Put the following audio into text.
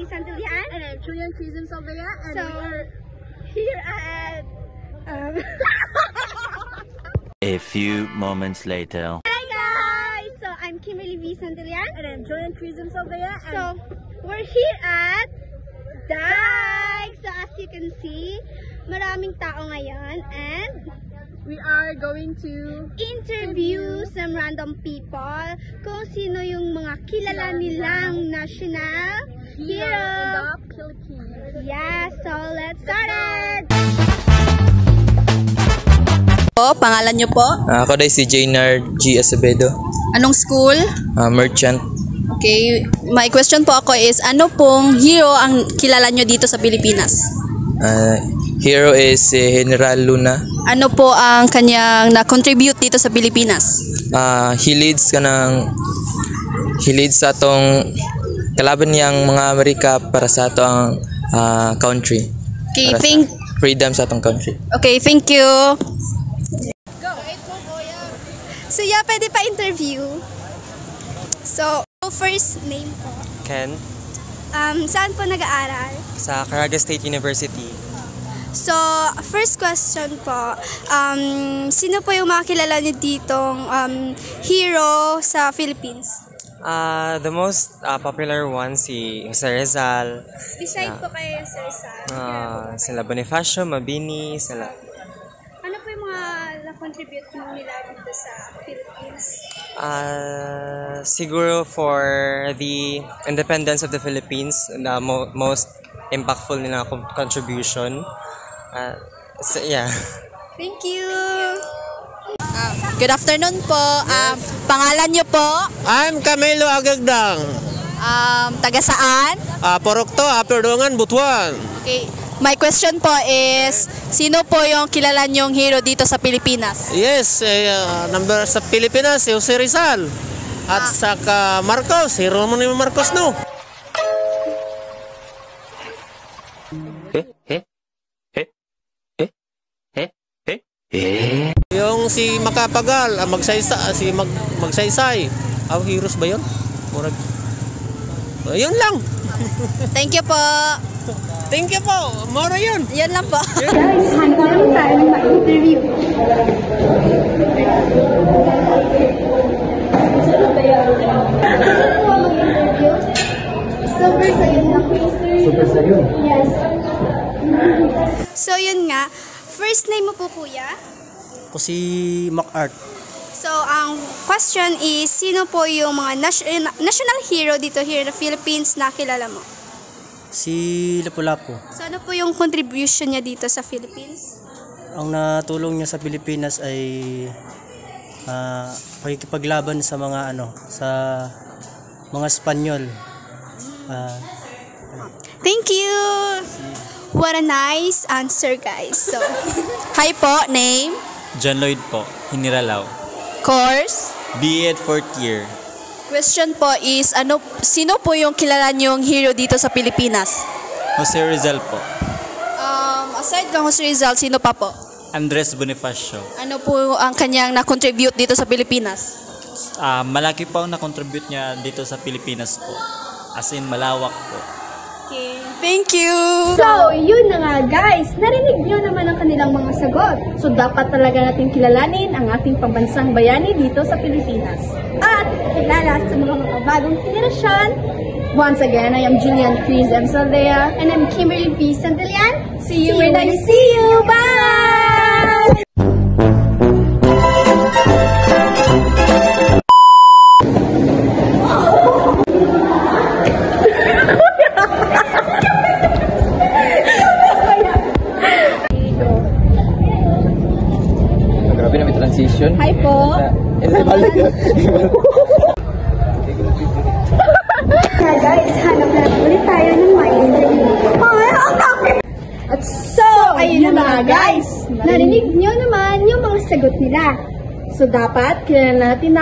Santillán. And I'm Julian Crism Salvea. And So, we're here at... A few moments later. Hi guys! So, I'm Kimberly V. Santillán. And I'm Julian Crism Salvea. So, we're here at Daig! So, as you can see, maraming tao ngayon and we are going to interview some random people kung sino yung mga kilala nilang national hero. of the Philippines. Yeah, so let's start it! Pangalan niyo po? Ako day si Jaynard G. Acevedo, Anong school? merchant. Okay, my question po ako is, ano pong hero ang kilala niyo dito sa Pilipinas? Hero is si General Luna. Ano po ang kanyang na-contribute dito sa Pilipinas? He leads sa atong kalaban niyang mga Amerika para sa atong country. Okay, Para sa freedom sa atong country. Okay, thank you. So yeah, pwede pa interview. So, first name po. Ken, Saan po nag-aaral? sa Caraga State University. So, first question po, sino po yung mga kilala niyo ditong hero sa Philippines? The most popular one, si Jose Rizal, Beside po kay Sir Sal. sila Bonifacio, Mabini, sila. Ano po yung mga na-contribute nila dito sa Philippines? Siguro for the independence of the Philippines, the most impactful nila contribution. So, yeah. Thank you! Good afternoon po. Pangalan niyo po? I'm Camilo Agagdang. Taga saan? Porokto, Perdongan, Butuan. Okay, my question po is, sino po yung kilala niyong hero dito sa Pilipinas? Yes, number sa Pilipinas, si Jose Rizal. At saka Marcos, si Romulo Marcos, no? Yung si Makapagal, Magsaysay. Heroes ba yun? Murag. Yun lang. Thank you po. Thank you po. Mura yun. Yan lang po. Guys, handa lang tayo ng ma-interview. Super sayon na. Super sayon? Yes. So yun nga, first name mo po kuya? Ako si MacArt. So ang question is, sino po yung mga national hero dito here in the Philippines na kilala mo? Si Lapu-Lapu. So ano po yung contribution niya dito sa Philippines? Ang natulong niya sa Pilipinas ay pakikipaglaban sa mga sa mga Espanyol. Thank you! What a nice answer, guys. So, Hi po, name? John Lloyd po, Hiniralaw. Course? B.Ed 4th year. Question po is, sino po yung kilala niyong hero dito sa Pilipinas? Jose Rizal po. Aside kang Jose Rizal, sino pa po? Andres Bonifacio. Ano po ang kanyang na-contribute dito sa Pilipinas? Malaki po ang na-contribute niya dito sa Pilipinas po. As in, malawak po. Okay, thank you! So, yun na nga guys, narinig nyo naman ang kanilang mga sagot. So, dapat talaga natin kilalanin ang ating pambansang bayani dito sa Pilipinas. At kilala sa mga bagong henerasyon. Once again, I am Julian Cris M. Saldea. and I'm Kimberly V. Santillán. See you when I see you. Bye! Grabe na may transition. Hi po! Yeah, guys, hanap na ulit tayo ng ma-interview. At so, ayun na mga guys, narinig nyo naman yung mga sagot nila. So, dapat kilala natin